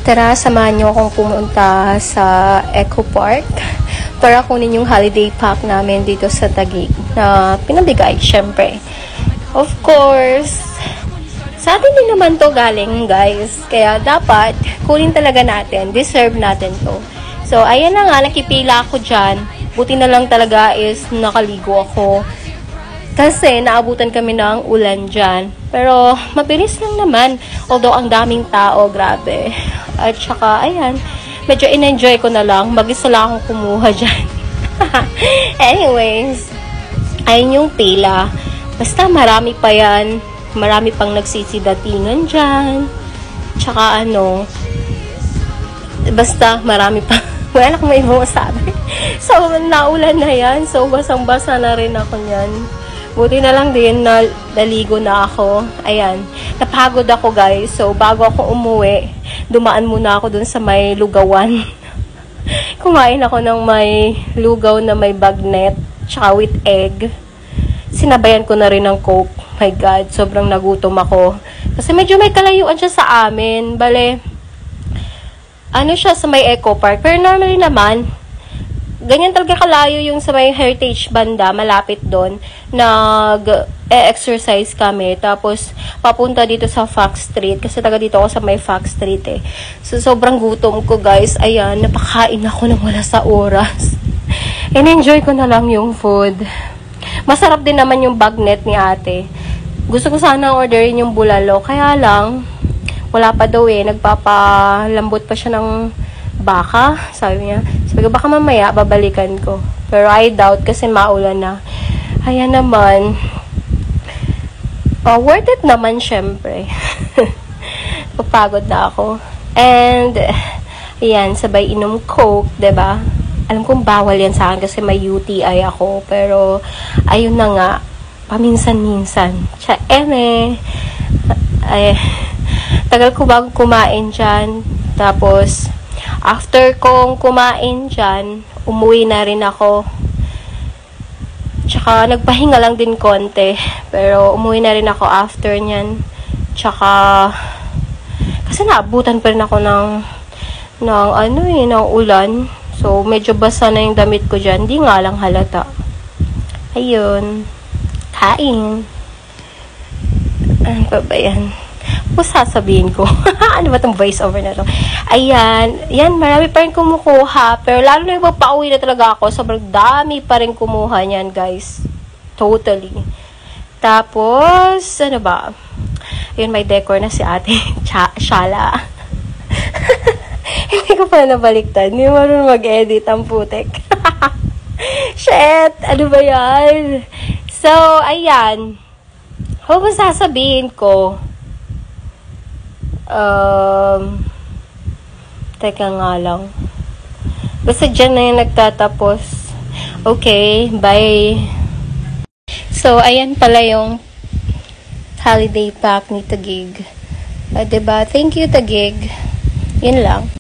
Tara, samahan niyo akong pumunta sa Eco Park para kunin yung holiday pack namin dito sa Taguig na pinabigay, syempre. Of course, sa atin din naman to galing, guys. Kaya dapat kunin talaga natin. Deserve natin to. So, ayan na nga, nakipila ako dyan. Buti na lang talaga is nakaligo ako. Kasi naabutan kami ng ulan dyan. Pero mabilis lang naman. Although ang daming tao, grabe. At saka, ayan, medyo in-enjoy ko na lang. Mag-isa lang akong kumuha dyan. Anyways, ayun yung pila. Basta marami pa yan. Marami pang nagsisidatingan dyan. Tsaka ano, basta marami pa. Wala akong may masabi. So, naulan na yan. So, basang-basa na rin ako yan. Buti na lang din na naligo na ako. Ayan. Napagod ako, guys. So, bago ako umuwi, dumaan muna ako dun sa may lugawan. Kumain ako ng may lugaw na may bagnet, tsaka with egg. Sinabayan ko na rin ng Coke. My God, sobrang nagutom ako. Kasi medyo may kalayuan siya sa amin. Bale, ano siya sa may Eco Park. Pero normally naman, ganyan talaga kalayo yung sa may Heritage banda, malapit doon. Nag-exercise kami. Tapos, papunta dito sa Fox Street. Kasi taga dito ako sa may Fox Street eh. So, sobrang gutom ko, guys. Ayan, napakain ako ng wala sa oras. And-enjoy ko na lang yung food. Masarap din naman yung bagnet ni ate. Gusto ko sana orderin yung bulalo. Kaya lang, wala pa daw eh. Nagpapalambot pa siya ng baka. Sabi niya. Sabi ko, baka mamaya, babalikan ko. Pero I doubt kasi maulan na. Ayan naman. Worth it naman, syempre. Papagod na ako. And, ayan, sabay inom Coke, diba? Alam kong bawal yan sa akin kasi may UTI ako. Pero, ayun na nga. Paminsan-minsan. Ay, tagal ko bago kumain dyan. Tapos, after kong kumain dyan, umuwi na rin ako. Tsaka, nagpahinga lang din konti. Pero, umuwi na rin ako after nyan. Tsaka, kasi naabutan pa rin ako ng ulan. So, medyo basa na yung damit ko dyan. Di nga lang halata. Ayun. Kain. Ano pa ba yan? Ano sasabihin ko? Ano ba itong voice over na to? Ayan. Yan, marami pa rin kumukuha. Pero lalo na yung pauwi na talaga ako. Sobrang dami pa rin kumuha niyan, guys. Totally. Tapos, ano ba? Ayun, may decor na si ate. Shala. Hindi ko pa nabaliktad. Hindi mo marunong mag-edit ang putek. Shit! Ano ba yan? So, ayan. Ano ba sasabihin ko? Teka nga lang. Basta dyan na yung nagtatapos. Okay, bye. So, ayan pala yung holiday pack ni Taguig. Diba? Thank you, Taguig. Yun lang.